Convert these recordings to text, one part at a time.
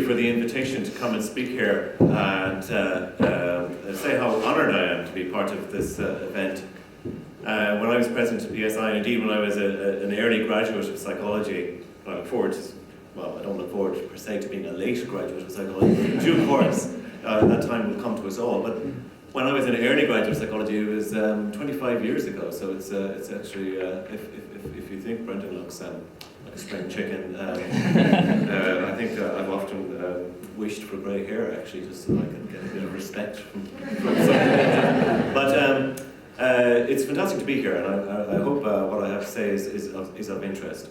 you for the invitation to come and speak here and say how honoured I am to be part of this event. When I was president of PSI, and indeed when I was an early graduate of psychology, I look forward to, well, I don't look forward per se to being a late graduate of psychology, in due course, that time will come to us all. But when I was an early graduate of psychology, it was 25 years ago, so it's actually, if you think Brendan looks like a spring chicken, I think I've often wished for grey hair, actually, just so I can get a bit of respect from some. But it's fantastic to be here, and I hope what I have to say is of interest.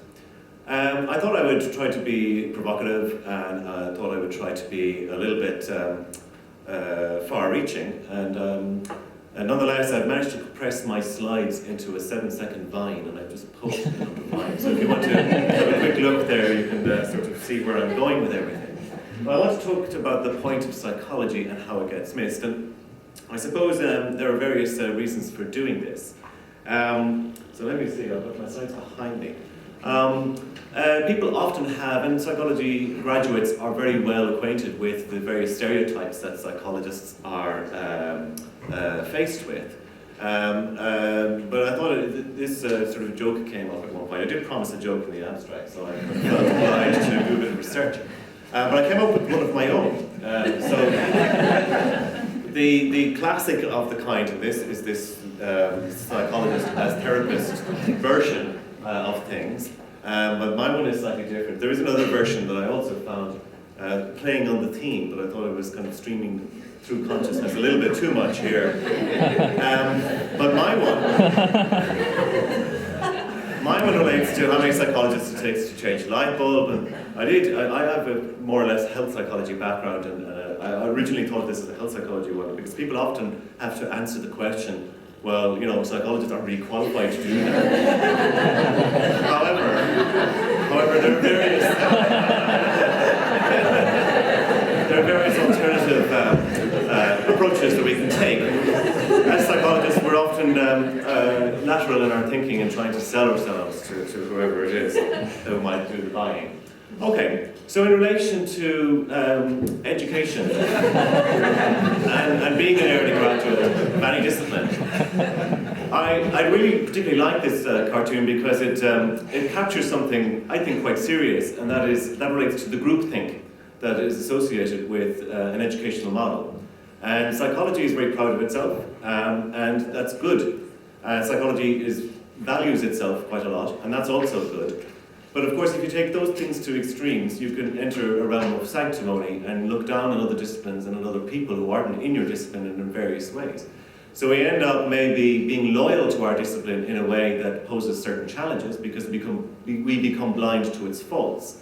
I thought I would try to be provocative, and I thought I would try to be a little bit far-reaching, and nonetheless I've managed to compress my slides into a 7-second vine, and I've just posted it on the vine. So if you want to have a quick look there, you can sort of see where I'm going with everything. But I want to talk about the point of psychology and how it gets missed. And I suppose there are various reasons for doing this. So let me see, I've got my slides behind me. People often have, and psychology graduates are very well acquainted with the various stereotypes that psychologists are faced with. But I thought this sort of joke came up at one point. I did promise a joke in the abstract, so I felt obliged to do a bit of research. But I came up with one of my own. The classic of the kind in this is this psychologist as therapist version of things. But my one is slightly different. There is another version that I also found playing on the theme, but I thought it was kind of streaming through consciousness a little bit too much here. But my one relates to how many psychologists it takes to change a light bulb. And I have a more or less health psychology background, and I originally thought this as a health psychology one, because people often have to answer the question, well, you know, psychologists aren't really qualified to do that. However, there are various alternative approaches that we can take. As psychologists, we're often lateral in our thinking and trying to sell ourselves to whoever it is who might do the buying. Okay, so in relation to education and being an early graduate of any discipline, I really particularly like this cartoon because it captures something I think quite serious, and that relates to the groupthink that is associated with an educational model. And psychology is very proud of itself, and that's good. Psychology values itself quite a lot, and that's also good. But of course, if you take those things to extremes, you can enter a realm of sanctimony and look down on other disciplines and on other people who aren't in your discipline in various ways. So we end up maybe being loyal to our discipline in a way that poses certain challenges because we become blind to its faults.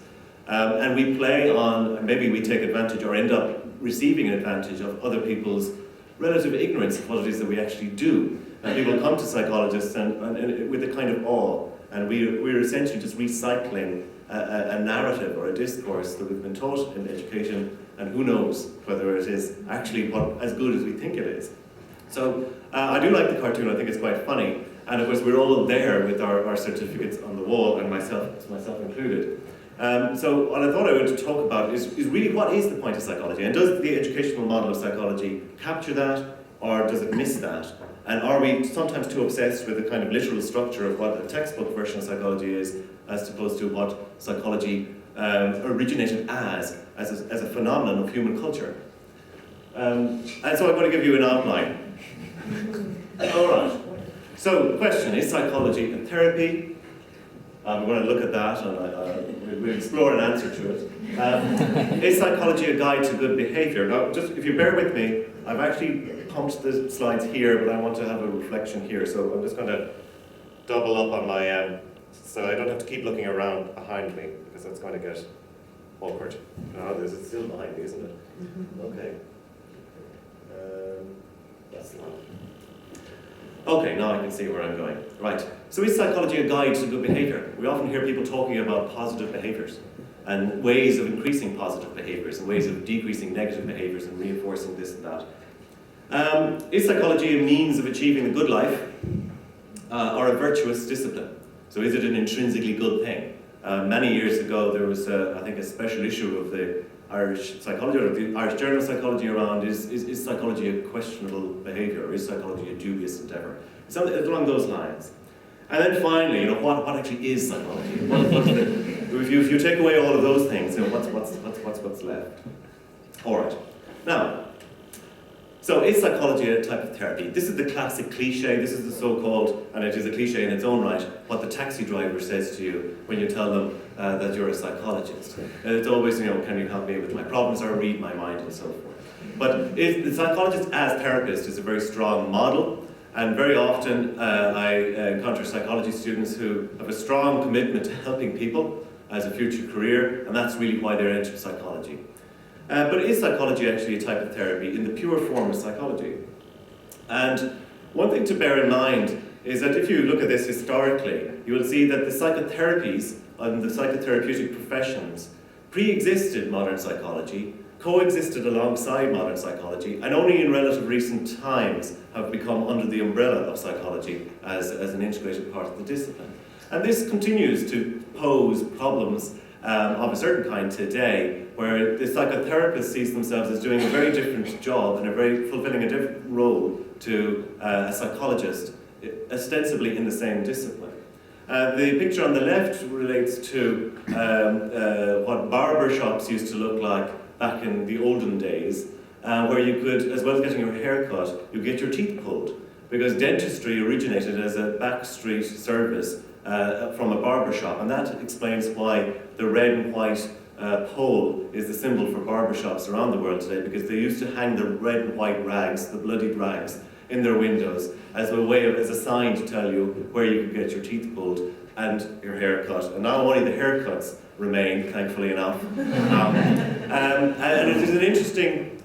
And we play on, maybe we take advantage or end up receiving an advantage of other people's relative ignorance of what it is that we actually do. And people come to psychologists and with a kind of awe. And we're essentially just recycling a narrative or a discourse that we've been taught in education, and who knows whether it is actually as good as we think it is. So I do like the cartoon. I think it's quite funny. And of course, we're all there with our certificates on the wall, and myself included. So what I thought I would talk about is really what is the point of psychology? And does the educational model of psychology capture that, or does it miss that? And are we sometimes too obsessed with the kind of literal structure of what a textbook version of psychology is, as opposed to what psychology originated as a phenomenon of human culture? And so I'm going to give you an outline. All right. So, question, is psychology a therapy? We're going to look at that, and we'll explore an answer to it. Is psychology a guide to good behaviour? Now, just if you bear with me, I've actually pumped the slides here, but I want to have a reflection here, so I'm just going to double up on my, so I don't have to keep looking around behind me, because that's going to get awkward. It's still behind me, isn't it? Okay. That's not. Okay, now I can see where I'm going. Right. So is psychology a guide to good behaviour? We often hear people talking about positive behaviours and ways of increasing positive behaviours and ways of decreasing negative behaviours and reinforcing this and that. Is psychology a means of achieving the good life or a virtuous discipline? So is it an intrinsically good thing? Many years ago there was, I think, a special issue of the Irish psychology, or the Irish Journal of Psychology around, is psychology a questionable behaviour, or is psychology a dubious endeavour? Something along those lines. And then finally, what actually is psychology? If you take away all of those things, what's left? All right. Now, so is psychology a type of therapy? This is the classic cliche. This is the so-called, and it is a cliche in its own right, what the taxi driver says to you when you tell them that you're a psychologist. And it's always, can you help me with my problems, or read my mind, and so forth. But the psychologist as therapist is a very strong model, and very often I encounter psychology students who have a strong commitment to helping people as a future career, and that's really why they're into psychology. But is psychology actually a type of therapy in the pure form of psychology? And one thing to bear in mind is that if you look at this historically, you will see that the psychotherapies and the psychotherapeutic professions pre-existed modern psychology, coexisted alongside modern psychology, and only in relative recent times have become under the umbrella of psychology as an integrated part of the discipline. And this continues to pose problems of a certain kind today, where the psychotherapist sees themselves as doing a very different job and fulfilling a different role to a psychologist, ostensibly in the same discipline. The picture on the left relates to what barber shops used to look like back in the olden days, where you could, as well as getting your hair cut, you get your teeth pulled, because dentistry originated as a backstreet service from a barber shop, and that explains why the red and white pole is the symbol for barbershops around the world today, because they used to hang the red and white rags, the bloodied rags, in their windows as a sign to tell you where you could get your teeth pulled and your hair cut. And not only the haircuts remain, thankfully enough. And it is an interesting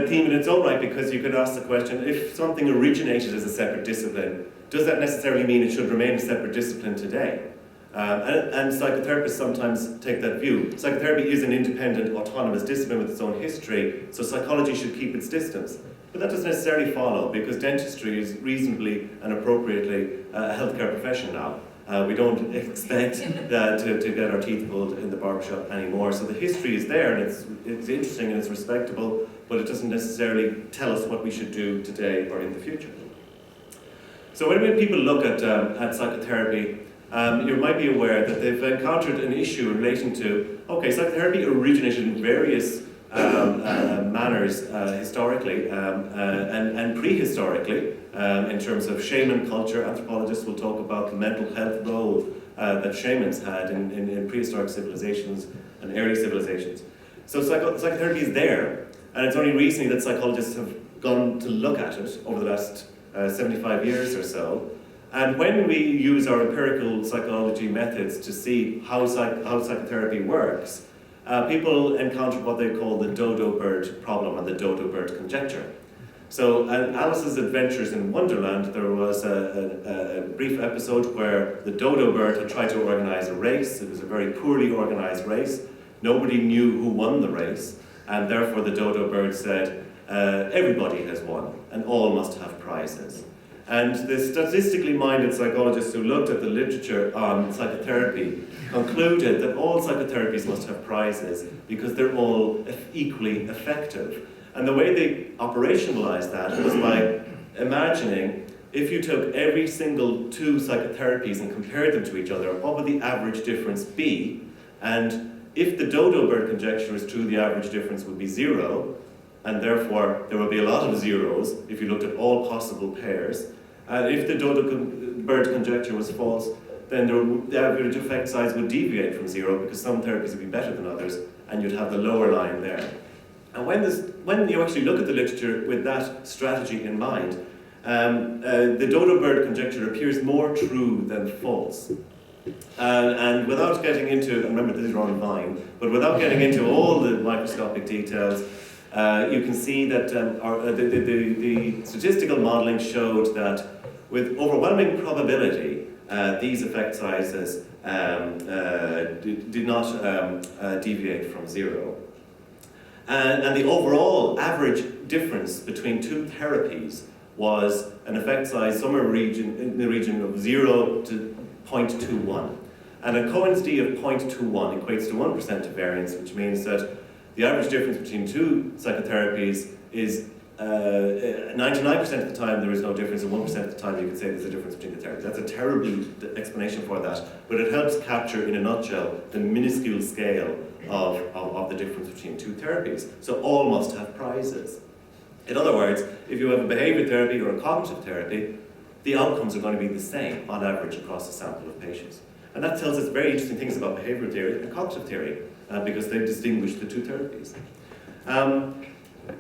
theme in its own right, because you could ask the question, if something originated as a separate discipline, does that necessarily mean it should remain a separate discipline today? And psychotherapists sometimes take that view. Psychotherapy is an independent, autonomous discipline with its own history, so psychology should keep its distance. But that doesn't necessarily follow, because dentistry is reasonably and appropriately a healthcare profession now. We don't expect to get our teeth pulled in the barbershop anymore. So the history is there, and it's interesting and it's respectable, but it doesn't necessarily tell us what we should do today or in the future. So when people look at psychotherapy, you might be aware that they've encountered an issue relating to, psychotherapy originated in various manners historically and prehistorically, in terms of shaman culture. Anthropologists will talk about the mental health role that shamans had in prehistoric civilizations and early civilizations. So psychotherapy is there, and it's only recently that psychologists have gone to look at it over the last 75 years or so. And when we use our empirical psychology methods to see how psychotherapy works, people encounter what they call the dodo bird problem and the dodo bird conjecture. So in Alice's Adventures in Wonderland, there was a brief episode where the dodo bird had tried to organize a race. It was a very poorly organized race. Nobody knew who won the race, and therefore the dodo bird said, everybody has won, and all must have prizes. And the statistically minded psychologists who looked at the literature on psychotherapy concluded that all psychotherapies must have prizes because they're all equally effective. And the way they operationalized that was by imagining, if you took every single two psychotherapies and compared them to each other, what would the average difference be? And if the dodo bird conjecture is true, the average difference would be 0. And therefore there will be a lot of zeros if you looked at all possible pairs. And if the dodo bird conjecture was false, then the average effect size would deviate from 0, because some therapies would be better than others, and you'd have the lower line there. And when you actually look at the literature with that strategy in mind, the dodo bird conjecture appears more true than false. And without getting into, and remember these are on Vine, but without getting into all the microscopic details, you can see that the statistical modelling showed that with overwhelming probability, these effect sizes did not deviate from 0. And the overall average difference between two therapies was an effect size somewhere in the region of 0 to 0.21. And a Cohen's d of 0.21 equates to 1% of variance, which means that The average difference between two psychotherapies is 99% of the time there is no difference, and 1% of the time you could say there's a difference between the therapies. That's a terrible explanation for that, but it helps capture in a nutshell the minuscule scale of the difference between two therapies. So all must have prizes. In other words, if you have a behaviour therapy or a cognitive therapy, the outcomes are going to be the same on average across a sample of patients. And that tells us very interesting things about behavioural theory and cognitive theory, because they distinguish the two therapies.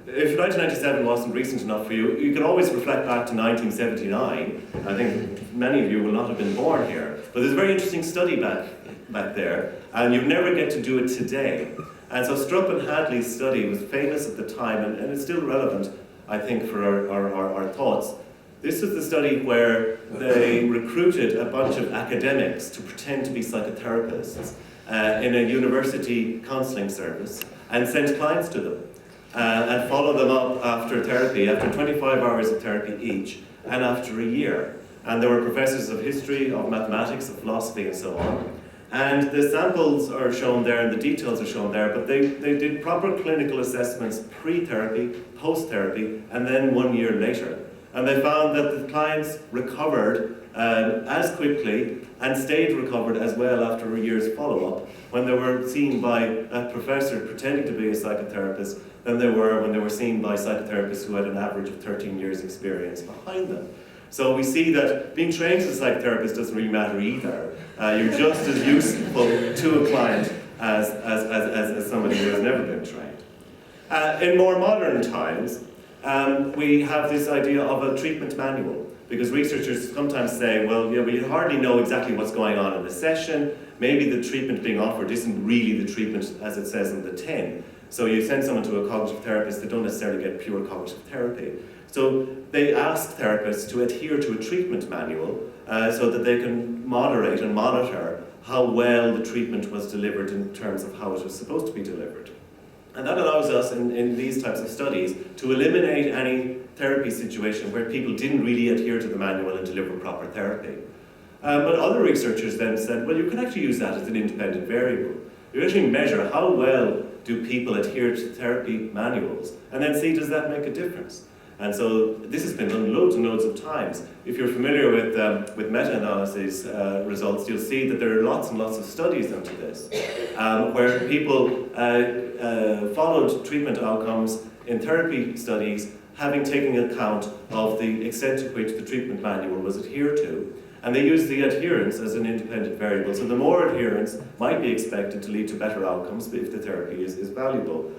If 1997 wasn't recent enough for you, you can always reflect back to 1979. I think many of you will not have been born here, but there's a very interesting study back there, and you'd never get to do it today. And so Strupp and Hadley's study was famous at the time, and it's still relevant, I think, for our thoughts. This was the study where they recruited a bunch of academics to pretend to be psychotherapists in a university counselling service and sent clients to them. And follow them up after therapy, after 25 hours of therapy each, and after a year. And there were professors of history, of mathematics, of philosophy, and so on. And the samples are shown there, and the details are shown there, but they did proper clinical assessments pre-therapy, post-therapy, and then 1 year later. And they found that the clients recovered as quickly and stayed recovered as well after a year's follow-up when they were seen by a professor pretending to be a psychotherapist than they were when they were seen by psychotherapists who had an average of 13 years experience behind them. So we see that being trained as a psychotherapist doesn't really matter either. You're just as useful to a client as somebody who has never been trained. In more modern times, we have this idea of a treatment manual, because researchers sometimes say, well, yeah, we hardly know exactly what's going on in the session. Maybe the treatment being offered isn't really the treatment as it says in the tin. So you send someone to a cognitive therapist, they don't necessarily get pure cognitive therapy. So they ask therapists to adhere to a treatment manual so that they can moderate and monitor how well the treatment was delivered in terms of how it was supposed to be delivered. And that allows us in these types of studies to eliminate any therapy situation where people didn't really adhere to the manual and deliver proper therapy. But other researchers then said, well, you can actually use that as an independent variable. You actually measure how well do people adhere to therapy manuals, and then see, does that make a difference? And so this has been done loads and loads of times. If you're familiar with meta-analysis results, you'll see that there are lots and lots of studies into this, where people followed treatment outcomes in therapy studies, having taken account of the extent to which the treatment manual was adhered to. And they use the adherence as an independent variable. So the more adherence might be expected to lead to better outcomes if the therapy is valuable.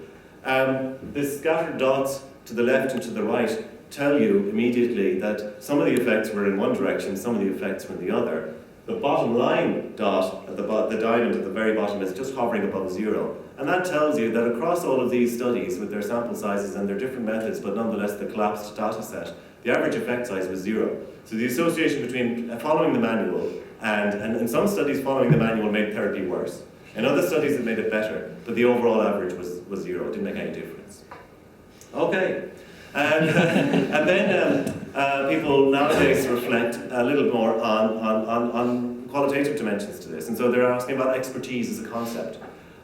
The scattered dots to the left and to the right tell you immediately that some of the effects were in one direction, some of the effects were in the other. The bottom line dot, at the diamond at the very bottom, is just hovering above zero. And that tells you that across all of these studies, with their sample sizes and their different methods, but nonetheless the collapsed data set, the average effect size was zero. So the association between following the manual and in some studies following the manual made therapy worse. In other studies it made it better, but the overall average was zero. It didn't make any difference. Okay. And then people nowadays reflect a little more on qualitative dimensions to this. And so they're asking about expertise as a concept.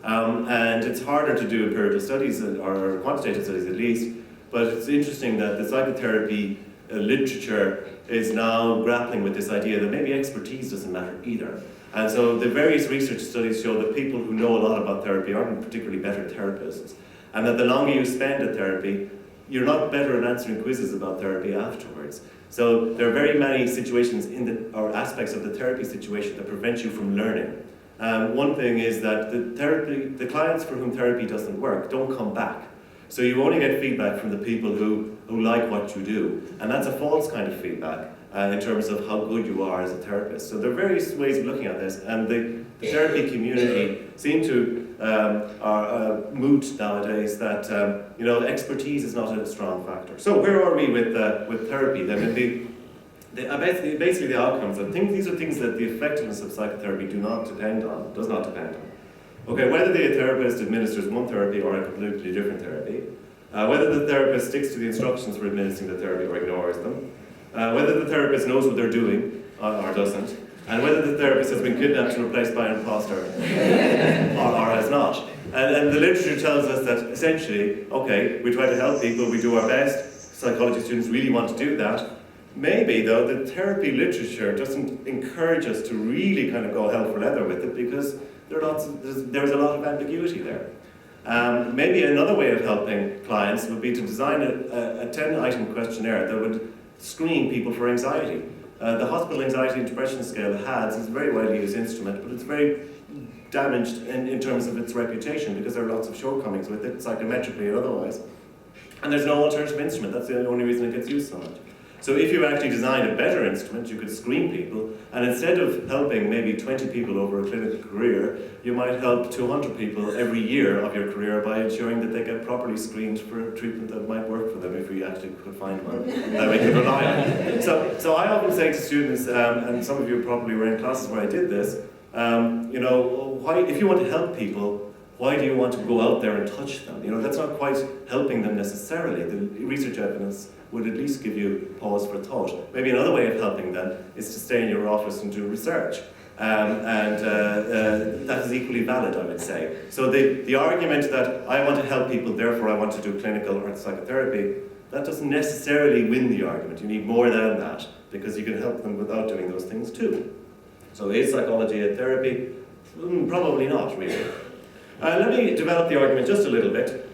And it's harder to do empirical studies, or quantitative studies at least, but it's interesting that the psychotherapy literature is now grappling with this idea that maybe expertise doesn't matter either. And so the various research studies show that people who know a lot about therapy aren't particularly better therapists, and that the longer you spend at therapy, you're not better at answering quizzes about therapy afterwards. So there are very many situations or aspects of the therapy situation that prevent you from learning. One thing is that the clients for whom therapy doesn't work don't come back. So you only get feedback from the people who like what you do. And that's a false kind of feedback in terms of how good you are as a therapist. So there are various ways of looking at this, and the therapy community seem to moot nowadays that expertise is not a strong factor. So where are we with therapy then? Basically the outcomes. I think these are things that the effectiveness of psychotherapy does not depend on. Okay, whether the therapist administers one therapy or a completely different therapy, whether the therapist sticks to the instructions for administering the therapy or ignores them, whether the therapist knows what they're doing or doesn't, and whether the therapist has been kidnapped and replaced by an imposter or has not. And the literature tells us that essentially, okay, we try to help people, we do our best, psychology students really want to do that. Maybe though, the therapy literature doesn't encourage us to really kind of go hell for leather with it, because there's a lot of ambiguity there. Maybe another way of helping clients would be to design a 10-item questionnaire that would screen people for anxiety. The Hospital Anxiety and Depression Scale, HADS, is a very widely used instrument, but it's very damaged in terms of its reputation, because there are lots of shortcomings with it, psychometrically and otherwise. And there's no alternative instrument. That's the only reason it gets used so much. So if you actually designed a better instrument, you could screen people, and instead of helping maybe 20 people over a clinical career, you might help 200 people every year of your career by ensuring that they get properly screened for a treatment that might work for them, if we actually could find one that we could rely on. So I often say to students, and some of you probably were in classes where I did this, if you want to help people, why do you want to go out there and touch them? That's not quite helping them necessarily. The research evidence would at least give you pause for thought. Maybe another way of helping them is to stay in your office and do research. That is equally valid, I would say. So the argument that I want to help people, therefore I want to do clinical or psychotherapy, that doesn't necessarily win the argument. You need more than that, because you can help them without doing those things too. So is psychology a therapy? Probably not, really. Let me develop the argument just a little bit.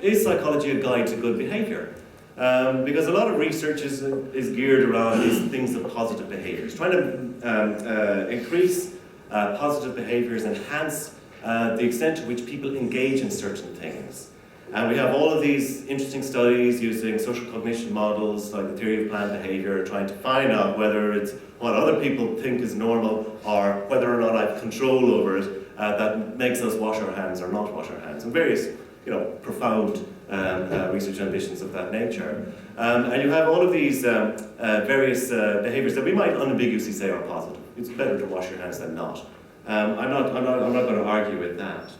Is psychology a guide to good behaviour? Because a lot of research is geared around these things of positive behaviours, trying to increase positive behaviours, enhance the extent to which people engage in certain things. And we have all of these interesting studies using social cognition models like the theory of planned behaviour, trying to find out whether it's what other people think is normal or whether or not I have control over it that makes us wash our hands or not wash our hands, and various profound research ambitions of that nature. And you have all of these various behaviours that we might unambiguously say are positive. It's better to wash your hands than not. I'm not going to argue with that.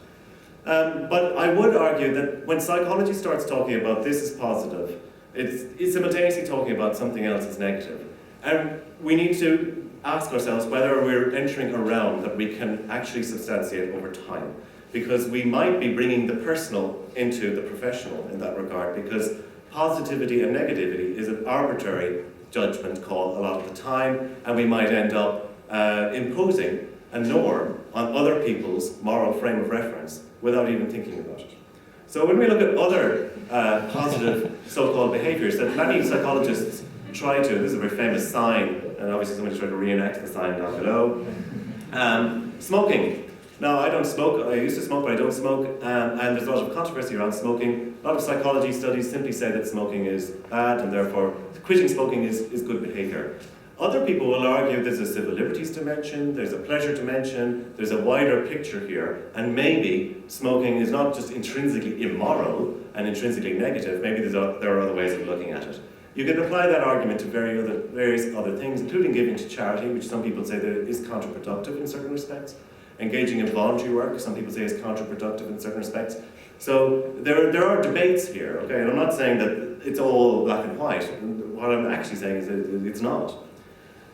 But I would argue that when psychology starts talking about this is positive, it's simultaneously talking about something else as negative. And we need to ask ourselves whether we're entering a realm that we can actually substantiate over time. Because we might be bringing the personal into the professional in that regard, because positivity and negativity is an arbitrary judgment call a lot of the time, and we might end up imposing a norm on other people's moral frame of reference without even thinking about it. So when we look at other positive so-called behaviours that many psychologists try to, this is a very famous sign, and obviously somebody's trying to reenact the sign down below. Smoking. Now, I don't smoke. I used to smoke, but I don't smoke. And there's a lot of controversy around smoking. A lot of psychology studies simply say that smoking is bad, and therefore quitting smoking is good behaviour. Other people will argue there's a civil liberties dimension, there's a pleasure dimension, there's a wider picture here, and maybe smoking is not just intrinsically immoral and intrinsically negative, maybe there are other ways of looking at it. You can apply that argument to various other things, including giving to charity, which some people say that is counterproductive in certain respects. Engaging in voluntary work, some people say is counterproductive in certain respects. So there are debates here, okay? And I'm not saying that it's all black and white. What I'm actually saying is that it's not.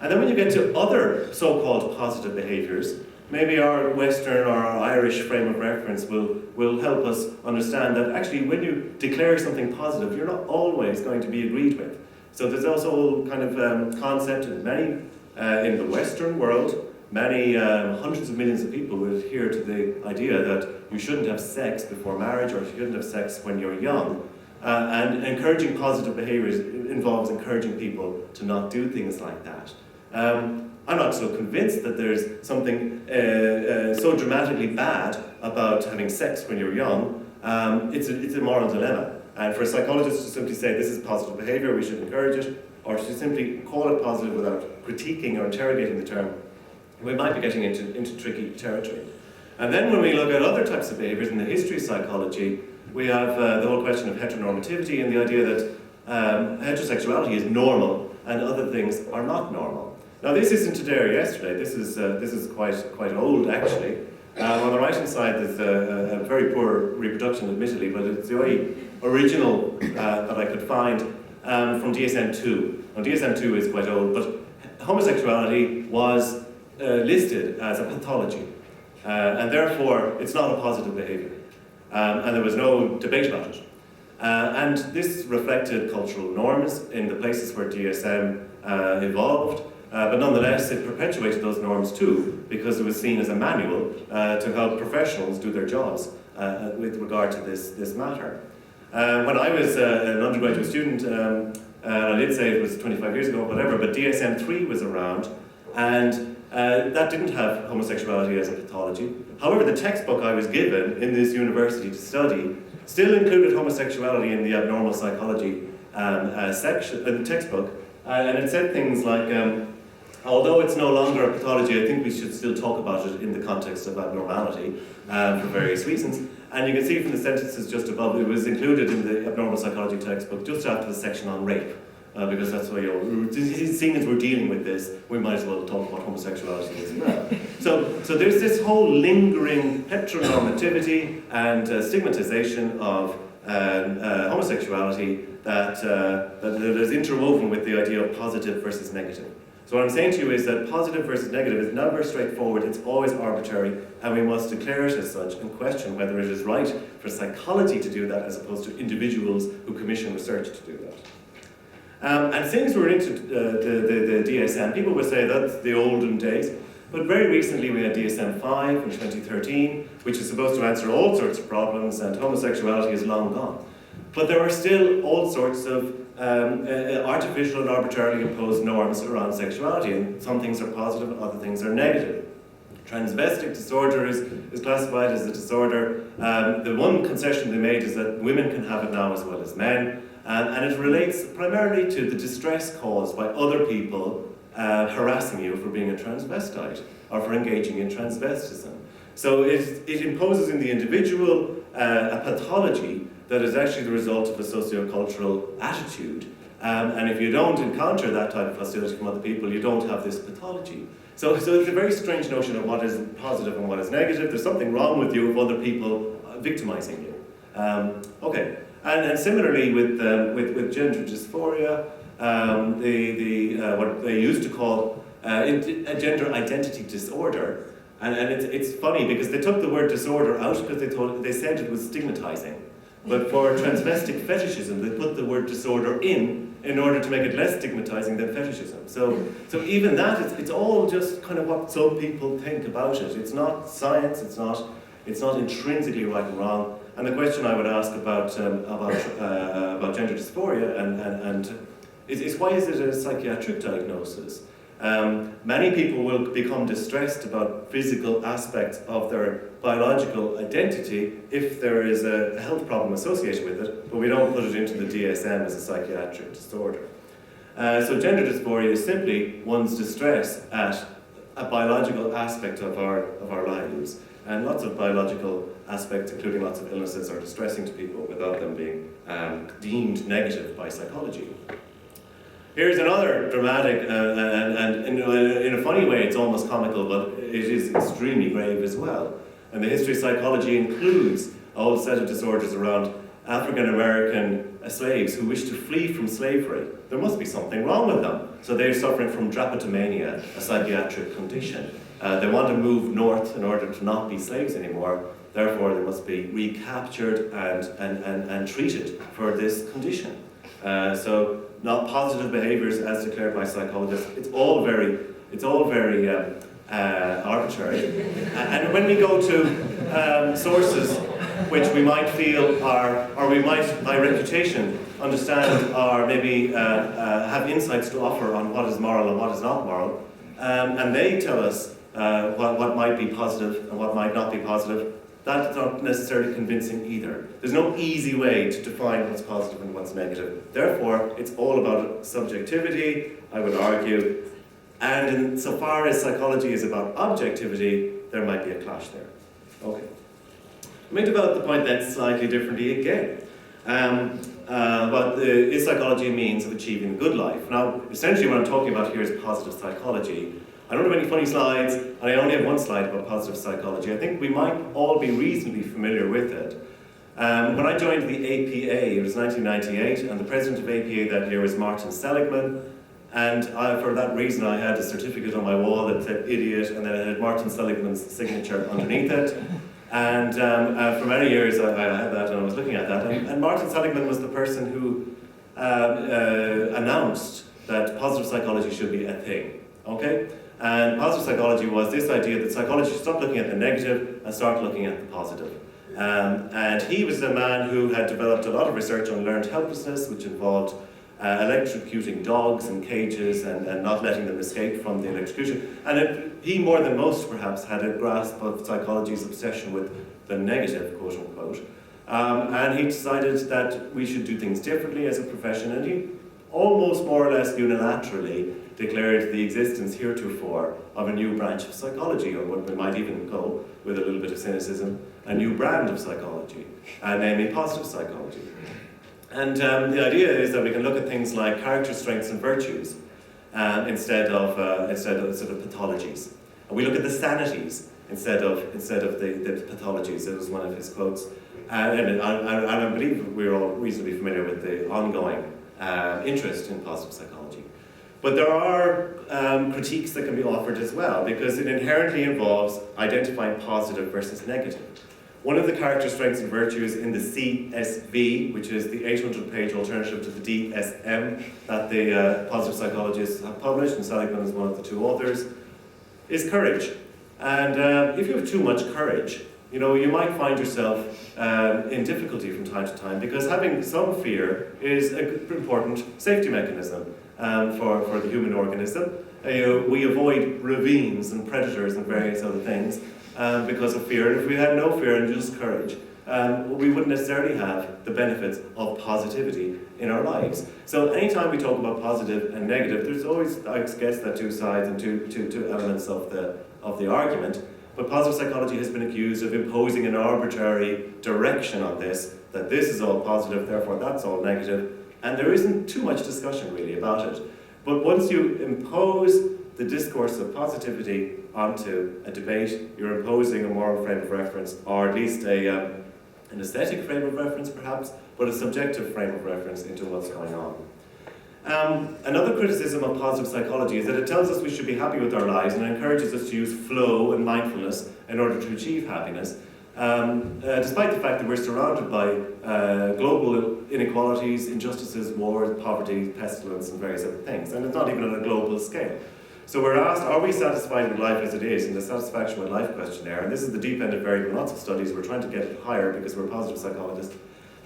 And then when you get to other so-called positive behaviours, maybe our Western or our Irish frame of reference will help us understand that actually when you declare something positive, you're not always going to be agreed with. So there's also a kind of concept in in the Western world, many hundreds of millions of people would adhere to the idea that you shouldn't have sex before marriage, or you shouldn't have sex when you're young. And encouraging positive behaviours involves encouraging people to not do things like that. I'm not so convinced that there's something so dramatically bad about having sex when you're young. It's a moral dilemma. And for a psychologist to simply say this is positive behaviour, we should encourage it, or to simply call it positive without critiquing or interrogating the term, we might be getting into tricky territory. And then when we look at other types of behaviours in the history of psychology, we have the whole question of heteronormativity and the idea that heterosexuality is normal and other things are not normal. Now this isn't today or yesterday, this is quite old actually. On the right hand side there's a very poor reproduction admittedly, but it's the only original that I could find from DSM-2. Now DSM-2 is quite old, but homosexuality was listed as a pathology, and therefore it's not a positive behaviour, and there was no debate about it. And this reflected cultural norms in the places where DSM evolved, but nonetheless it perpetuated those norms too, because it was seen as a manual to help professionals do their jobs with regard to this matter. When I was an undergraduate student, I did say it was 25 years ago, whatever, but DSM-3 was around, and that didn't have homosexuality as a pathology. However, the textbook I was given in this university to study still included homosexuality in the abnormal psychology section in the textbook, and it said things like, although it's no longer a pathology, I think we should still talk about it in the context of abnormality for various reasons. And you can see from the sentences just above, it was included in the abnormal psychology textbook just after the section on rape. Because that's why seeing as we're dealing with this, we might as well talk about homosexuality as well. So there's this whole lingering heteronormativity and stigmatization of homosexuality that is interwoven with the idea of positive versus negative. So what I'm saying to you is that positive versus negative is never straightforward, it's always arbitrary, and we must declare it as such and question whether it is right for psychology to do that as opposed to individuals who commission research to do that. And since we're into the DSM, people would say that's the olden days, but very recently we had DSM-5 in 2013, which is supposed to answer all sorts of problems, and homosexuality is long gone. But there are still all sorts of artificial and arbitrarily imposed norms around sexuality, and some things are positive and other things are negative. Transvestic disorder is classified as a disorder. The one concession they made is that women can have it now as well as men, and it relates primarily to the distress caused by other people harassing you for being a transvestite or for engaging in transvestism. So it imposes in the individual a pathology that is actually the result of a sociocultural attitude. And if you don't encounter that type of hostility from other people, you don't have this pathology. So it's a very strange notion of what is positive and what is negative. There's something wrong with you if other people victimizing you. Okay, and similarly with gender dysphoria, what they used to call a gender identity disorder. And it's funny because they took the word disorder out because they said it was stigmatizing. But for transvestic fetishism, they put the word disorder in order to make it less stigmatizing than fetishism. So even that, it's all just kind of what some people think about it. It's not science, it's not intrinsically right and wrong. And the question I would ask about gender dysphoria and is why is it a psychiatric diagnosis? Many people will become distressed about physical aspects of their biological identity if there is a health problem associated with it, but we don't put it into the DSM as a psychiatric disorder. So gender dysphoria is simply one's distress at a biological aspect of our lives. And lots of biological aspects, including lots of illnesses, are distressing to people without them being deemed negative by psychology. Here's another dramatic, and in a funny way it's almost comical, but it is extremely grave as well. And the history of psychology includes a whole set of disorders around African American slaves who wish to flee from slavery. There must be something wrong with them. So they're suffering from drapetomania, a psychiatric condition. They want to move north in order to not be slaves anymore. Therefore, they must be recaptured and treated for this condition. So not positive behaviours as declared by psychologists. It's all very arbitrary. And when we go to sources which we might feel are, or we might, by reputation, understand or maybe have insights to offer on what is moral and what is not moral, and they tell us what might be positive and what might not be positive, that's not necessarily convincing either. There's no easy way to define what's positive and what's negative. Therefore, it's all about subjectivity, I would argue, and insofar as psychology is about objectivity, there might be a clash there. Okay. Let me develop the point then slightly differently again. What is psychology a means of achieving a good life? Now, essentially what I'm talking about here is positive psychology. I don't have any funny slides, and I only have one slide about positive psychology. I think we might all be reasonably familiar with it. When I joined the APA, it was 1998, and the president of APA that year was Martin Seligman. And for that reason, I had a certificate on my wall that said idiot, and then it had Martin Seligman's signature underneath it. And for many years, I had that, and I was looking at that. And Martin Seligman was the person who announced that positive psychology should be a thing. Okay? And positive psychology was this idea that psychology should stop looking at the negative and start looking at the positive. And he was a man who had developed a lot of research on learned helplessness, which involved electrocuting dogs in cages and not letting them escape from the electrocution. And he, more than most perhaps, had a grasp of psychology's obsession with the negative, quote unquote. And he decided that we should do things differently as a profession, and he almost more or less unilaterally declared the existence heretofore of a new branch of psychology, or what we might even call, with a little bit of cynicism, a new brand of psychology, namely positive psychology. And the idea is that we can look at things like character strengths and virtues instead of sort of pathologies. And we look at the sanities instead of the pathologies. It was one of his quotes. And I believe we're all reasonably familiar with the ongoing interest in positive psychology. But there are critiques that can be offered as well, because it inherently involves identifying positive versus negative. One of the character strengths and virtues in the CSV, which is the 800-page alternative to the DSM that the positive psychologists have published, and Seligman is one of the two authors, is courage. And if you have too much courage, you might find yourself in difficulty from time to time, because having some fear is an important safety mechanism for the human organism. We avoid ravines and predators and various other things because of fear. And if we had no fear and just courage, we wouldn't necessarily have the benefits of positivity in our lives. So anytime we talk about positive and negative, there's always, I guess, that two sides and two elements of the argument. But positive psychology has been accused of imposing an arbitrary direction on this, that this is all positive, therefore that's all negative. And there isn't too much discussion really about it. But once you impose the discourse of positivity onto a debate, you're imposing a moral frame of reference, or at least an aesthetic frame of reference perhaps, but a subjective frame of reference into what's going on. Another criticism of positive psychology is that it tells us we should be happy with our lives and encourages us to use flow and mindfulness in order to achieve happiness, despite the fact that we're surrounded by global inequalities, injustices, wars, poverty, pestilence, and various other things. And it's not even on a global scale. So we're asked, are we satisfied with life as it is, in the satisfaction with life questionnaire? And this is the deep-ended variable in lots of studies. We're trying to get it higher because we're positive psychologists.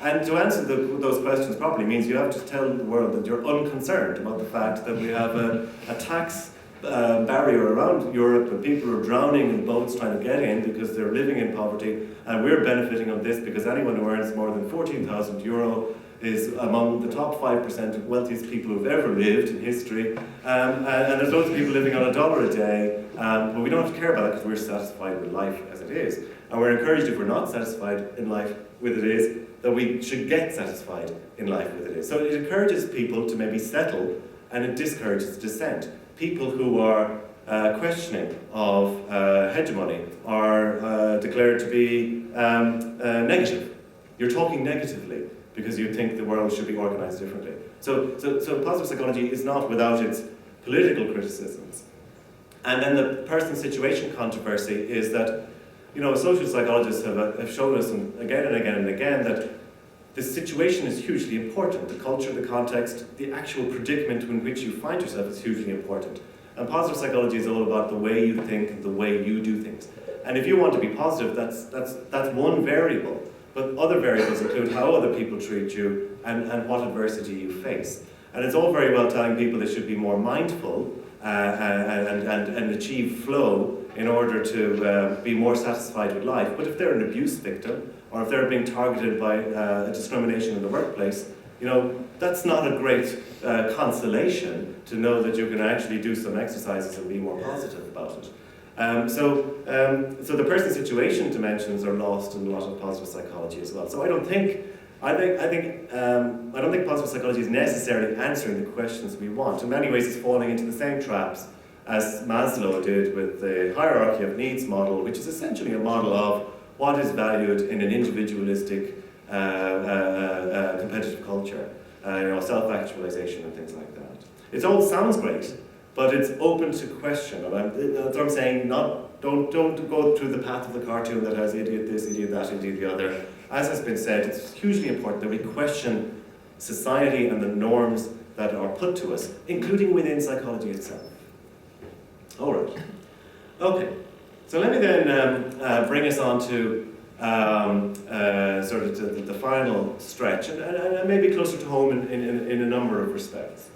And to answer those questions properly means you have to tell the world that you're unconcerned about the fact that we have a tax barrier around Europe, and people are drowning in boats trying to get in because they're living in poverty, and we're benefiting of this because anyone who earns more than €14,000 is among the top 5% wealthiest people who've ever lived in history, and there's loads of people living on $1 a day, but we don't have to care about it because we're satisfied with life as it is. And we're encouraged, if we're not satisfied in life with it is, that we should get satisfied in life with it is. So it encourages people to maybe settle, and it discourages dissent. People who are questioning of hegemony are declared to be negative. You're talking negatively because you think the world should be organized differently. So positive psychology is not without its political criticisms. And then the person-situation controversy is that, social psychologists have shown us again and again and again that the situation is hugely important. The culture, the context, the actual predicament in which you find yourself is hugely important. And positive psychology is all about the way you think and the way you do things. And if you want to be positive, that's one variable. But other variables include how other people treat you and what adversity you face. And it's all very well telling people they should be more mindful and achieve flow in order to be more satisfied with life. But if they're an abuse victim, or if they're being targeted by discrimination in the workplace, that's not a great consolation to know that you can actually do some exercises and be more positive about it. So the person-situation dimensions are lost in a lot of positive psychology as well. So I don't think positive psychology is necessarily answering the questions we want. In many ways, it's falling into the same traps as Maslow did with the hierarchy of needs model, which is essentially a model of what is valued in an individualistic, completely competitive culture, self-actualization and things like that. It all sounds great, but it's open to question. And that's what I'm saying, don't go through the path of the cartoon that has idiot this, idiot that, idiot the other. As has been said, it's hugely important that we question society and the norms that are put to us, including within psychology itself. All right. Okay. So let me then bring us on to sort of the final stretch, and maybe closer to home in a number of respects.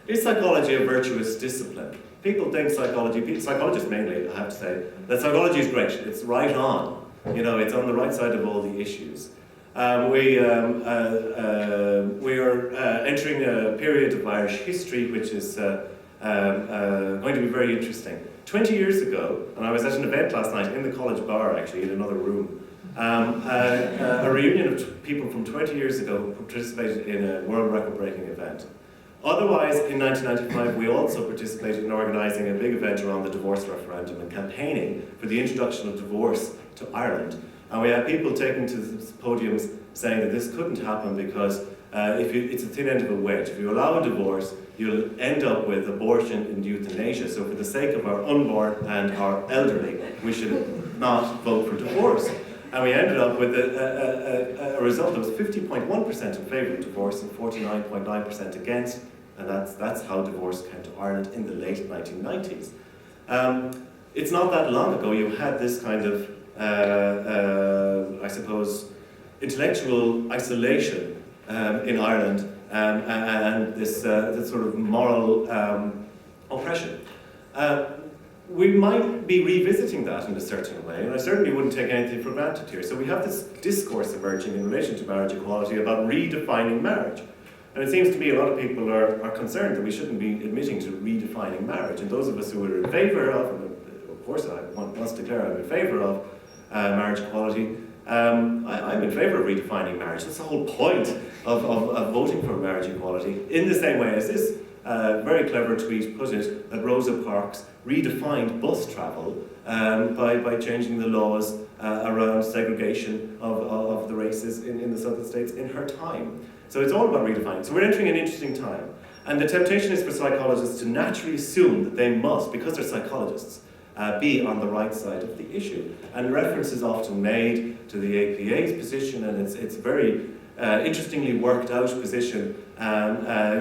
Is psychology a virtuous discipline? People think psychologists mainly, I have to say, that psychology is great. It's right on. It's on the right side of all the issues. We are entering a period of Irish history which is going to be very interesting. 20 years ago, and I was at an event last night in the college bar, actually, in another room, a reunion of people from 20 years ago who participated in a world record-breaking event. Otherwise, in 1995, we also participated in organising a big event around the divorce referendum and campaigning for the introduction of divorce to Ireland. And we had people taking to the podiums saying that this couldn't happen because it's a thin end of a wedge. If you allow a divorce, you'll end up with abortion and euthanasia. So for the sake of our unborn and our elderly, we should not vote for divorce. And we ended up with a result that was 50.1% in favour of divorce and 49.9% against, and that's how divorce came to Ireland in the late 1990s. It's not that long ago you had this kind of, I suppose, intellectual isolation in Ireland and this sort of moral oppression. We might be revisiting that in a certain way, and I certainly wouldn't take anything for granted here. So we have this discourse emerging in relation to marriage equality about redefining marriage. And it seems to me a lot of people are concerned that we shouldn't be admitting to redefining marriage. And those of us who are in favour of course I must declare I'm in favour of marriage equality, I'm in favour of redefining marriage. That's the whole point of voting for marriage equality. In the same way as this very clever tweet put it, that Rosa Parks redefined bus travel by changing the laws around segregation of the races in the southern states in her time. So it's all about redefining. So we're entering an interesting time. And the temptation is for psychologists to naturally assume that they must, because they're psychologists, be on the right side of the issue. And reference is often made to the APA's position, and it's very interestingly worked out position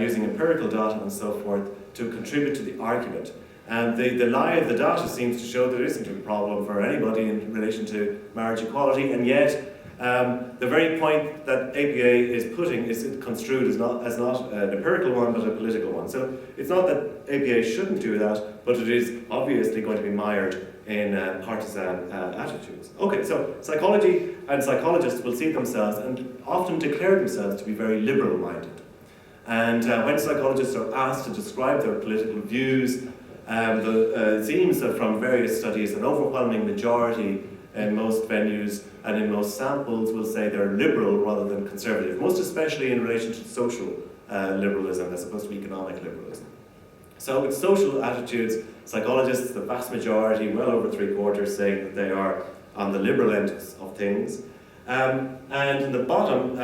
using empirical data and so forth to contribute to the argument. And the lie of the data seems to show there isn't a problem for anybody in relation to marriage equality, and yet the very point that APA is putting is construed as not an empirical one, but a political one. So it's not that APA shouldn't do that, but it is obviously going to be mired in partisan attitudes. Okay, so psychology and psychologists will see themselves and often declare themselves to be very liberal-minded. And when psychologists are asked to describe their political views, it seems that from various studies, an overwhelming majority in most venues and in most samples will say they're liberal rather than conservative, most especially in relation to social liberalism as opposed to economic liberalism. So with social attitudes, psychologists, the vast majority, well over 3/4, saying that they are on the liberal end of things. And in the bottom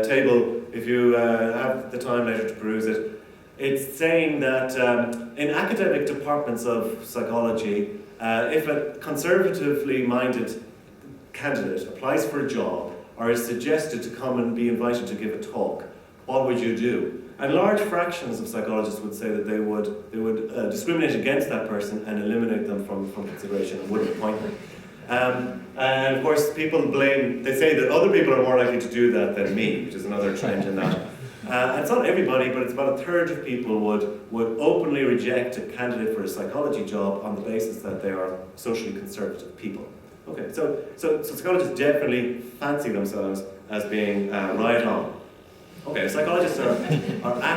table, if you have the time later to peruse it, it's saying that in academic departments of psychology, if a conservatively minded candidate applies for a job or is suggested to come and be invited to give a talk, what would you do? And large fractions of psychologists would say that they would discriminate against that person and eliminate them from consideration and wouldn't appoint them. And of course, people they say that other people are more likely to do that than me, which is another trend in that. It's not everybody, but it's about 1/3 of people would openly reject a candidate for a psychology job on the basis that they are socially conservative people. Okay, so psychologists definitely fancy themselves as being right on. Okay, psychologists are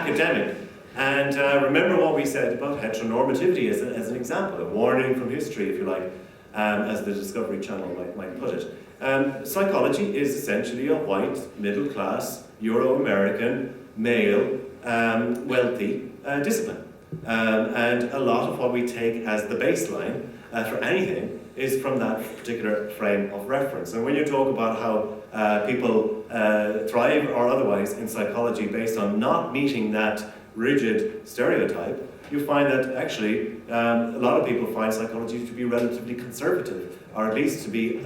academic. And remember what we said about heteronormativity as an example, a warning from history, if you like, as the Discovery Channel might put it. Psychology is essentially a white, middle-class, Euro-American, male, wealthy discipline. And a lot of what we take as the baseline for anything is from that particular frame of reference. And when you talk about how people thrive or otherwise in psychology based on not meeting that rigid stereotype, you find that actually a lot of people find psychology to be relatively conservative, or at least to be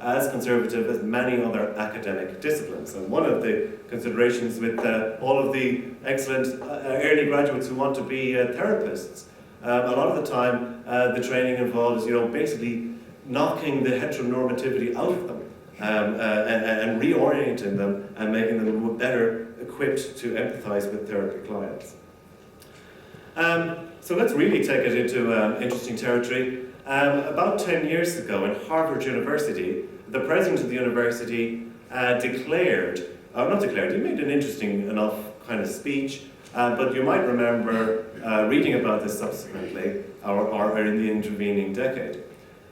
as conservative as many other academic disciplines. And one of the considerations with all of the excellent early graduates who want to be therapists, a lot of the time the training involves, basically knocking the heteronormativity out of them and reorienting them and making them better equipped to empathize with therapy clients. So let's really take it into interesting territory. About 10 years ago in Harvard University, the president of the university he made an interesting enough kind of speech, but you might remember reading about this subsequently or in the intervening decade.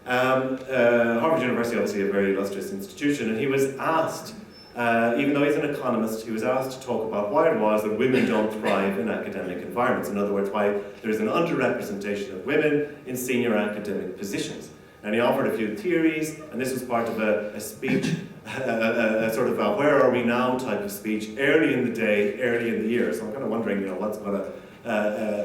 Harvard University, obviously a very illustrious institution, and he was asked, even though he's an economist, he was asked to talk about why it was that women don't thrive in academic environments. In other words, why there's an underrepresentation of women in senior academic positions. And he offered a few theories, and this was part of a speech, a sort of a where are we now type of speech, early in the day, early in the year. So I'm kind of wondering, what's going to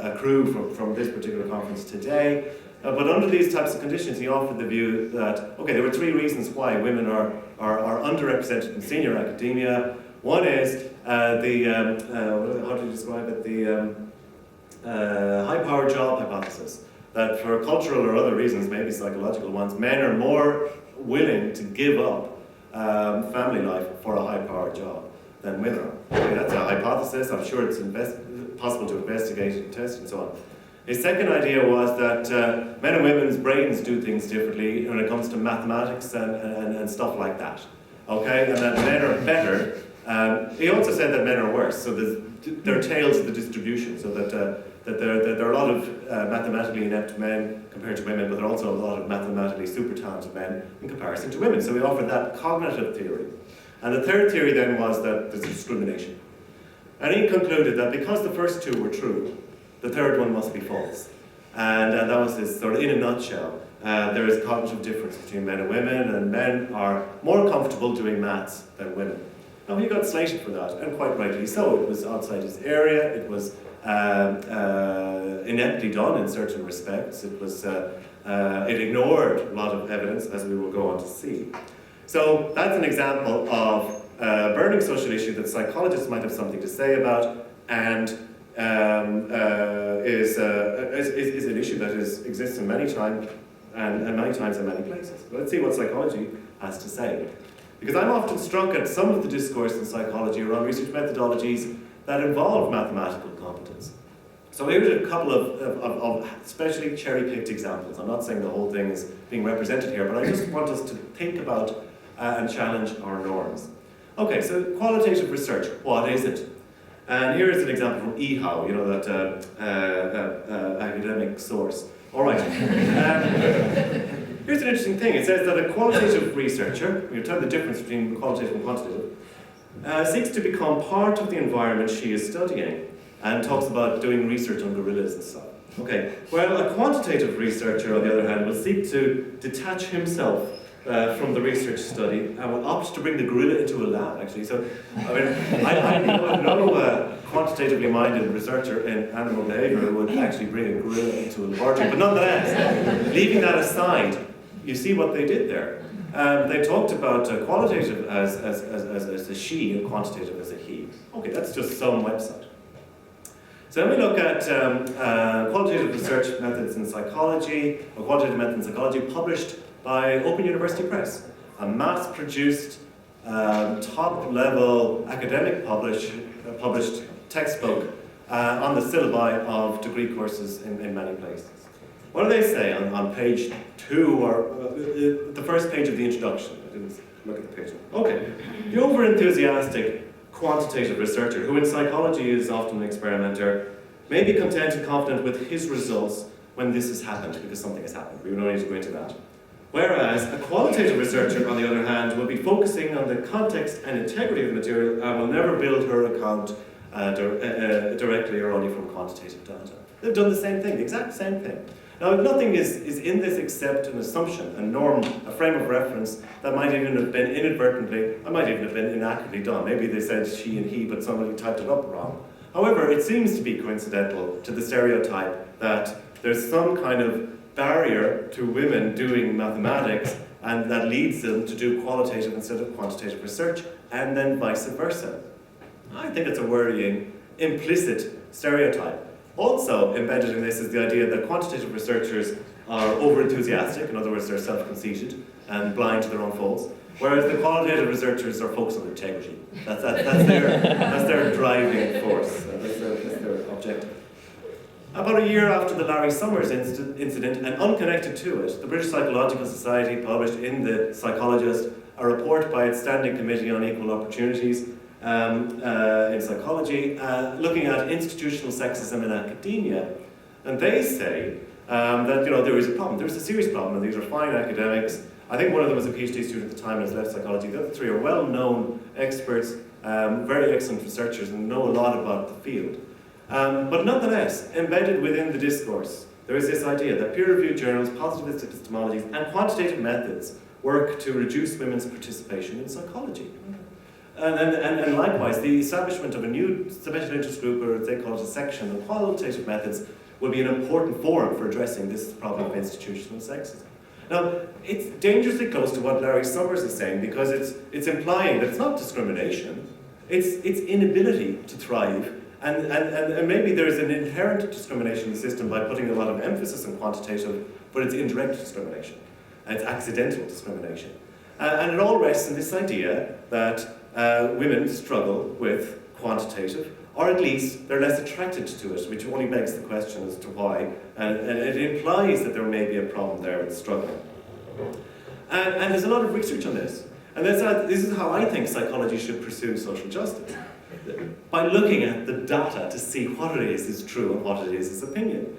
accrue from this particular conference today. But under these types of conditions, he offered the view that, okay, there were three reasons why women are underrepresented in senior academia. One is how do you describe it? The high-powered job hypothesis. That for cultural or other reasons, maybe psychological ones, men are more willing to give up family life for a high-powered job than women are. Okay, that's a hypothesis. I'm sure it's possible to investigate and test and so on. His second idea was that men and women's brains do things differently when it comes to mathematics and stuff like that. Okay, and that men are better. He also said that men are worse, so there are tails of the distribution, so that there are a lot of mathematically inept men compared to women, but there are also a lot of mathematically super talented men in comparison to women. So we offered that cognitive theory. And the third theory then was that there's discrimination. And he concluded that because the first two were true, the third one must be false. And that was his sort of, in a nutshell, there is a cognitive difference between men and women, and men are more comfortable doing maths than women. Now, he got slated for that, and quite rightly so. It was outside his area, it was ineptly done in certain respects, it ignored a lot of evidence, as we will go on to see. So that's an example of a burning social issue that psychologists might have something to say about, and is an issue that exists in many times and many times in many places. But let's see what psychology has to say. Because I'm often struck at some of the discourse in psychology around research methodologies that involve mathematical competence. So here's a couple of especially cherry-picked examples. I'm not saying the whole thing is being represented here, but I just want us to think about and challenge our norms. Okay, so qualitative research, what is it? And here is an example from EHOW, that academic source. All right. Here's an interesting thing. It says that a qualitative researcher, we've told the difference between qualitative and quantitative, seeks to become part of the environment she is studying, and talks about doing research on gorillas and stuff. Okay. Well, a quantitative researcher, on the other hand, will seek to detach himself from the research study and will opt to bring the gorilla into a lab, actually. So, I know quantitatively minded researcher in animal behaviour would actually bring a gorilla into a laboratory, but nonetheless, leaving that aside, you see what they did there. They talked about qualitative as a she and quantitative as a he. Okay, that's just some website. So then we look at qualitative research methods in psychology, or qualitative methods in psychology, published by Open University Press, a mass-produced, top-level academic published textbook on the syllabi of degree courses in many places. What do they say on page 2, or the first page of the introduction? I didn't look at the page. Okay. The over-enthusiastic quantitative researcher, who in psychology is often an experimenter, may be content and confident with his results when this has happened, because something has happened. We don't need to go into that. Whereas a qualitative researcher, on the other hand, will be focusing on the context and integrity of the material and will never build her account directly or only from quantitative data. They've done the same thing, the exact same thing. Now, nothing is in this except an assumption, a norm, a frame of reference that might even have been inadvertently, or might even have been inaccurately done. Maybe they said she and he, but somebody typed it up wrong. However, it seems to be coincidental to the stereotype that there's some kind of barrier to women doing mathematics, and that leads them to do qualitative instead of quantitative research, and then vice versa. I think it's a worrying, implicit stereotype. Also embedded in this is the idea that quantitative researchers are over-enthusiastic, in other words, they're self-conceited and blind to their own faults, whereas the qualitative researchers are focused on integrity. That's their driving force, that's their objective. About a year after the Larry Summers incident, and unconnected to it, the British Psychological Society published in the Psychologist a report by its Standing Committee on Equal Opportunities in psychology, looking at institutional sexism in academia. And they say that there is a problem. There's a serious problem, and these are fine academics. I think one of them was a PhD student at the time and has left psychology. The other three are well-known experts, very excellent researchers, and know a lot about the field. But nonetheless, embedded within the discourse, there is this idea that peer-reviewed journals, positivistic epistemologies, and quantitative methods work to reduce women's participation in psychology. And likewise, the establishment of a new special interest group, or they call it a section on qualitative methods, will be an important forum for addressing this problem of institutional sexism. Now, it's dangerously close to what Larry Summers is saying, because it's implying that it's not discrimination, it's inability to thrive, and maybe there is an inherent discrimination in the system by putting a lot of emphasis on quantitative, but it's indirect discrimination, and it's accidental discrimination. And it all rests in this idea that women struggle with quantitative, or at least they're less attracted to it, which only begs the question as to why, and it implies that there may be a problem there with struggling. And there's a lot of research on this, and this is how I think psychology should pursue social justice, by looking at the data to see what it is true and what it is opinion.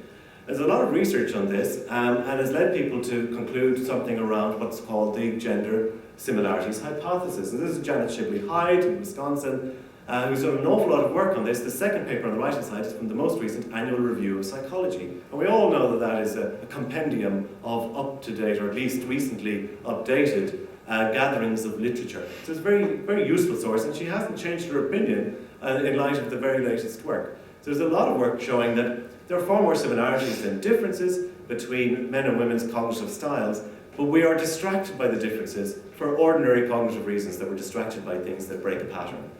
There's a lot of research on this, and has led people to conclude something around what's called the gender similarities hypothesis. And this is Janet Shibley-Hyde in Wisconsin, who's done an awful lot of work on this. The second paper on the right-hand side is from the most recent Annual Review of Psychology. And we all know that that is a compendium of up-to-date, or at least recently updated, gatherings of literature. So it's a very, very useful source, and she hasn't changed her opinion in light of the very latest work. So there's a lot of work showing that there are far more similarities than differences between men and women's cognitive styles, but we are distracted by the differences for ordinary cognitive reasons, that we're distracted by things that break a pattern.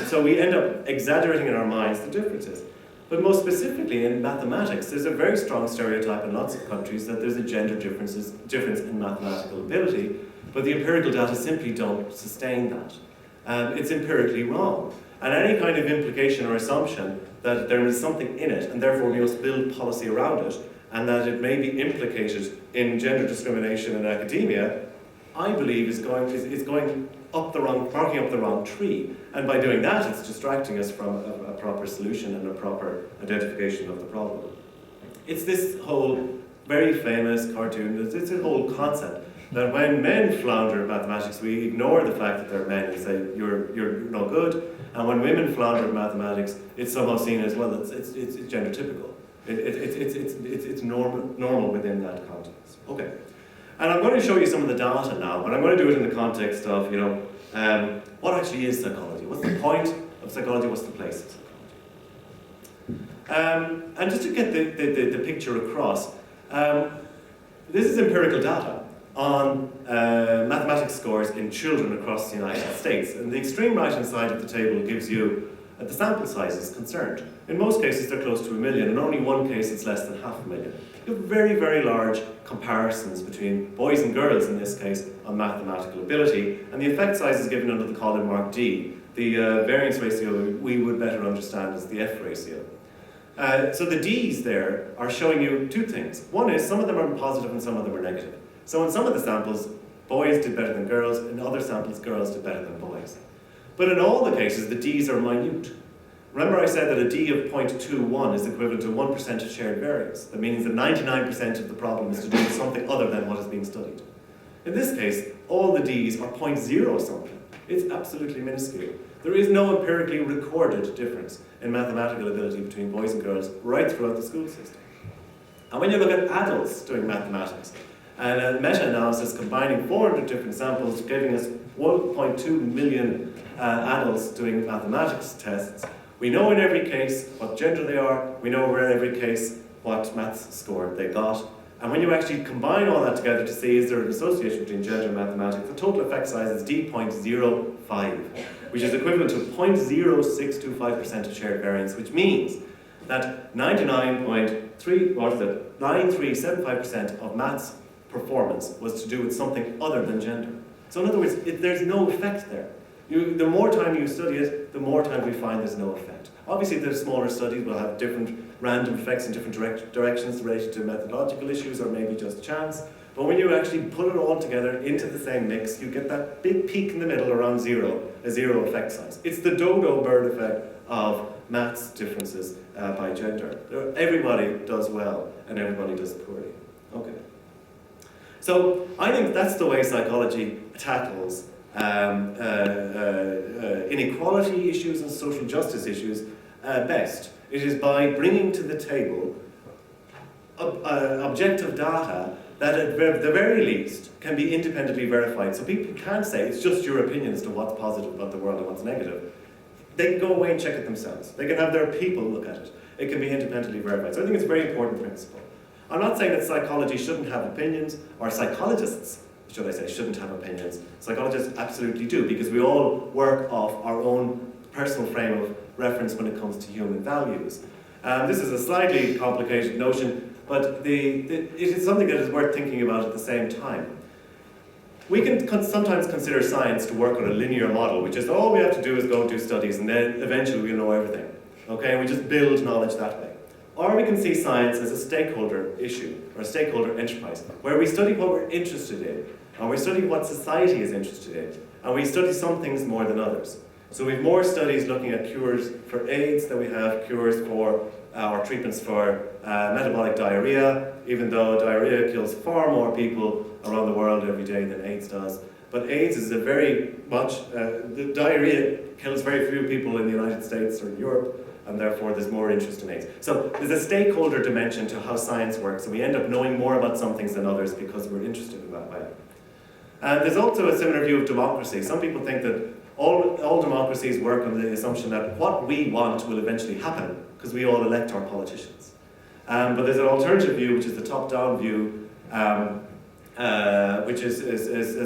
So we end up exaggerating in our minds the differences. But most specifically in mathematics, there's a very strong stereotype in lots of countries that there's a gender difference in mathematical ability, but the empirical data simply don't sustain that. It's empirically wrong. And any kind of implication or assumption that there is something in it, and therefore we must build policy around it, and that it may be implicated in gender discrimination in academia, I believe is going up the wrong, barking up the wrong tree. And by doing that, it's distracting us from a proper solution and a proper identification of the problem. It's this whole very famous cartoon, it's a whole concept that when men flounder in mathematics, we ignore the fact that they're men and say, you're no good. And when women flounder in mathematics, it's somehow seen as, well, it's gender typical. It's normal within that context. Okay. And I'm going to show you some of the data now, but I'm going to do it in the context of, what actually is psychology? What's the point of psychology? What's the place of psychology? And just to get the picture across, this is empirical data on mathematics scores in children across the United States. And the extreme right-hand side of the table gives you the sample sizes concerned. In most cases, they're close to 1 million. In only one case, it's less than 500,000. You have very, very large comparisons between boys and girls, in this case, on mathematical ability. And the effect size is given under the column mark D. The variance ratio we would better understand as the F ratio. So the D's there are showing you two things. One is some of them are positive and some of them are negative. So in some of the samples, boys did better than girls. In other samples, girls did better than boys. But in all the cases, the D's are minute. Remember I said that a D of 0.21 is equivalent to 1% of shared variance. That means that 99% of the problem is to do with something other than what is being studied. In this case, all the D's are 0.0 something. It's absolutely minuscule. There is no empirically recorded difference in mathematical ability between boys and girls right throughout the school system. And when you look at adults doing mathematics, and a meta-analysis combining 400 different samples, giving us 1.2 million adults doing mathematics tests, we know in every case what gender they are, we know in every case what maths score they got. And when you actually combine all that together to see is there an association between gender and mathematics, the total effect size is D.05, which is equivalent to 0.0625% of shared variance, which means that 9375% of maths performance was to do with something other than gender. So in other words, there's no effect there. The more time you study it, the more time we find there's no effect. Obviously, the smaller studies will have different random effects in different directions related to methodological issues or maybe just chance. But when you actually put it all together into the same mix, you get that big peak in the middle around zero, a zero effect size. It's the dodo bird effect of maths differences by gender. Everybody does well and everybody does poorly. Okay. So I think that's the way psychology tackles inequality issues and social justice issues best. It is by bringing to the table objective data that at the very least can be independently verified. So people can't say it's just your opinion as to what's positive about the world and what's negative. They can go away and check it themselves. They can have their people look at it. It can be independently verified. So I think it's a very important principle. I'm not saying that psychology shouldn't have opinions, or psychologists, should I say, shouldn't have opinions. Psychologists absolutely do, because we all work off our own personal frame of reference when it comes to human values. This is a slightly complicated notion, but it is something that is worth thinking about at the same time. We can sometimes consider science to work on a linear model, which is all we have to do is go do studies and then eventually we'll know everything. Okay, and we just build knowledge that way. Or we can see science as a stakeholder issue, or a stakeholder enterprise, where we study what we're interested in, and we study what society is interested in, and we study some things more than others. So we have more studies looking at cures for AIDS than we have cures for, or treatments for metabolic diarrhea, even though diarrhea kills far more people around the world every day than AIDS does. But AIDS is a very much, the diarrhea kills very few people in the United States or in Europe, and therefore there's more interest in AIDS. So there's a stakeholder dimension to how science works, and we end up knowing more about some things than others because we're interested in that way. And there's also a similar view of democracy. Some people think that all democracies work on the assumption that what we want will eventually happen, because we all elect our politicians. But there's an alternative view, which is the top-down view, which is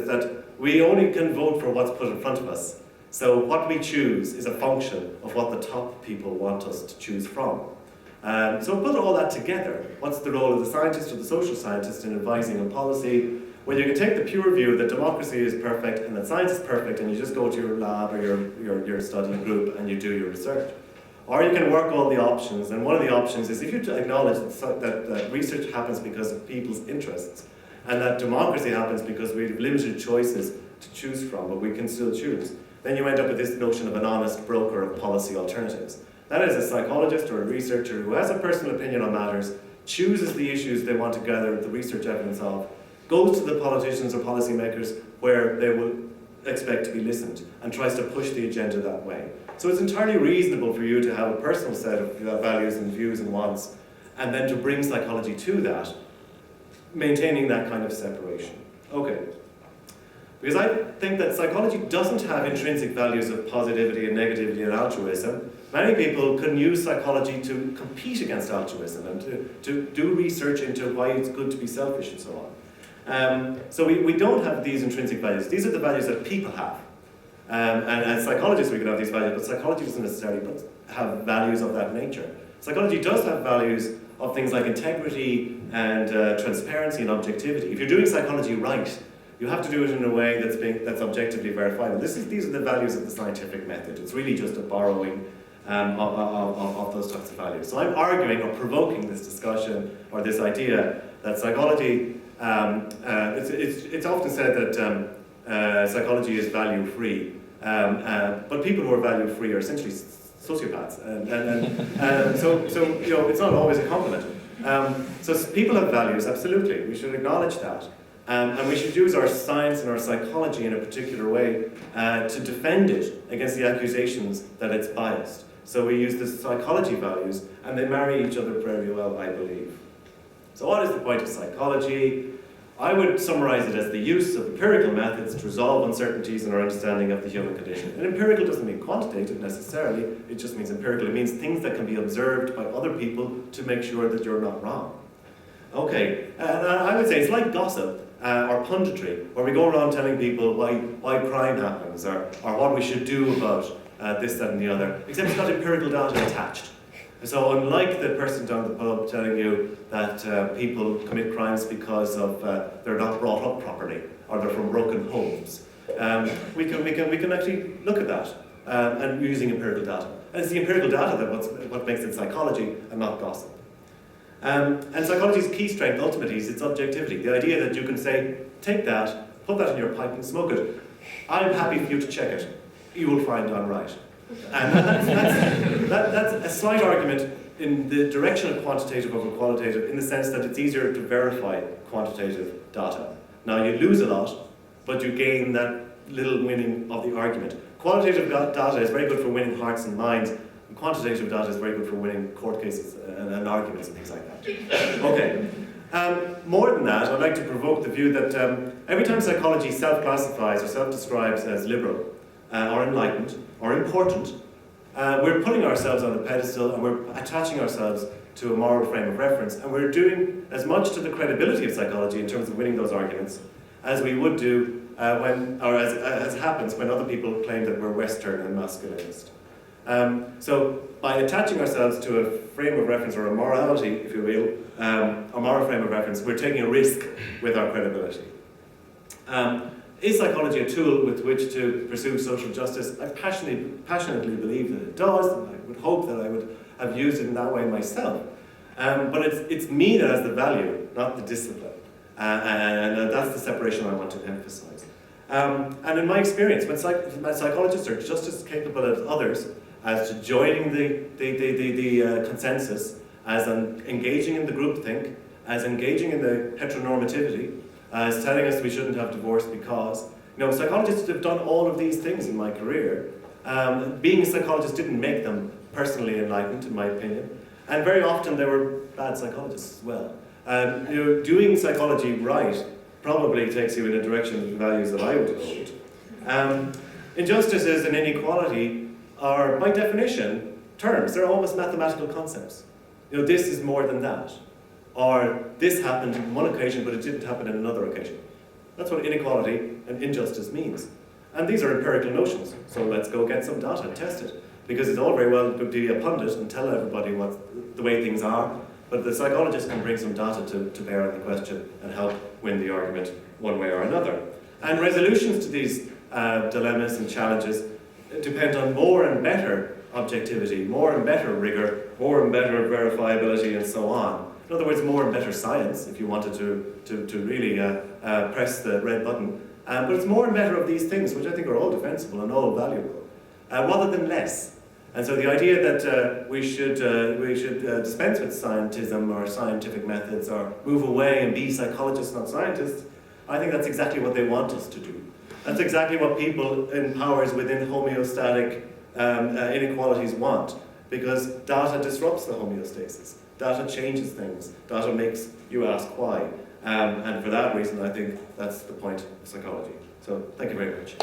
that we only can vote for what's put in front of us. So what we choose is a function of what the top people want us to choose from. So put all that together. What's the role of the scientist or the social scientist in advising on policy? Well, you can take the pure view that democracy is perfect and that science is perfect, and you just go to your lab or your study group and you do your research. Or you can work all the options, and one of the options is if you acknowledge that research happens because of people's interests, and that democracy happens because we have limited choices to choose from, but we can still choose. Then you end up with this notion of an honest broker of policy alternatives. That is, a psychologist or a researcher who has a personal opinion on matters, chooses the issues they want to gather the research evidence of, goes to the politicians or policymakers where they will expect to be listened, and tries to push the agenda that way. So it's entirely reasonable for you to have a personal set of values and views and wants, and then to bring psychology to that, maintaining that kind of separation. Okay. Because I think that psychology doesn't have intrinsic values of positivity and negativity and altruism. Many people can use psychology to compete against altruism and to do research into why it's good to be selfish and so on. So we don't have these intrinsic values. These are the values that people have. And as psychologists we can have these values, but psychology doesn't necessarily have values of that nature. Psychology does have values of things like integrity and transparency and objectivity. If you're doing psychology right, you have to do it in a way that's objectively verifiable. These are the values of the scientific method. It's really just a borrowing of those types of values. So I'm arguing or provoking this discussion or this idea that psychology, it's often said that psychology is value-free, but people who are value-free are essentially sociopaths, so you know, it's not always a compliment. So people have values, absolutely. We should acknowledge that. And we should use our science and our psychology in a particular way to defend it against the accusations that it's biased. So we use the psychology values, and they marry each other very well, I believe. So what is the point of psychology? I would summarize it as the use of empirical methods to resolve uncertainties in our understanding of the human condition. And empirical doesn't mean quantitative necessarily, it just means empirical. It means things that can be observed by other people to make sure that you're not wrong. Okay, and I would say it's like gossip or punditry, where we go around telling people why crime happens or what we should do about this, that and the other, except it's got empirical data attached. So unlike the person down the pub telling you that people commit crimes because of they're not brought up properly or they're from broken homes, we can actually look at that and using empirical data. And it's the empirical data that what makes it psychology and not gossip. And psychology's key strength ultimately is its objectivity. The idea that you can say, take that, put that in your pipe and smoke it. I'm happy for you to check it. You will find I'm right. And that's a slight argument in the direction of quantitative over qualitative, in the sense that it's easier to verify quantitative data. Now you lose a lot, but you gain that little winning of the argument. Qualitative data is very good for winning hearts and minds, and quantitative data is very good for winning court cases and arguments and things like that. Okay. More than that, I'd like to provoke the view that every time psychology self-classifies or self-describes as liberal, or enlightened, or important, we're putting ourselves on a pedestal and we're attaching ourselves to a moral frame of reference, and we're doing as much to the credibility of psychology in terms of winning those arguments as we would do as happens when other people claim that we're Western and masculinist. So by attaching ourselves to a frame of reference, or a morality, if you will, a moral frame of reference, we're taking a risk with our credibility. Is psychology a tool with which to pursue social justice? I passionately believe that it does, and I would hope that I would have used it in that way myself. But it's me that has the value, not the discipline. And that's the separation I want to emphasize. And in my experience, when psychologists are just as capable as others as to joining the consensus, as engaging in the groupthink, as engaging in the heteronormativity, as telling us we shouldn't have divorce because, psychologists have done all of these things in my career. Being a psychologist didn't make them personally enlightened, in my opinion, and very often they were bad psychologists as well. Doing psychology right probably takes you in a direction of the values that I would hold. Injustices and inequality are, by definition, terms. They're almost mathematical concepts. This is more than that. Or this happened on one occasion, but it didn't happen in another occasion. That's what inequality and injustice means. And these are empirical notions, so let's go get some data and test it. Because it's all very well to be a pundit and tell everybody what the way things are, but the psychologist can bring some data to bear on the question and help win the argument one way or another. And resolutions to these dilemmas and challenges depend on more and better objectivity, more and better rigor, more and better verifiability, and so on. In other words, more and better science, if you wanted to really press the red button. But it's more and better of these things, which I think are all defensible and all valuable, rather than less. And so the idea that we should dispense with scientism or scientific methods, or move away and be psychologists, not scientists, I think that's exactly what they want us to do. That's exactly what people in powers within homeostatic inequalities want, because data disrupts the homeostasis. Data changes things. Data makes you ask why. And for that reason, I think that's the point of psychology. So thank you very much.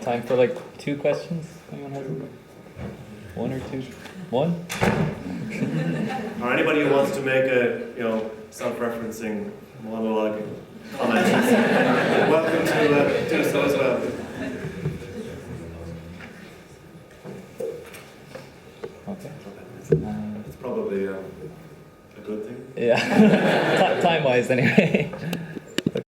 Time for like 2 questions. Anyone has them? 1 or 2? 1? Or anybody who wants to make a self-referencing monologue comment, welcome to do so as well. Okay. It's probably a good thing. Yeah. Time-wise, anyway.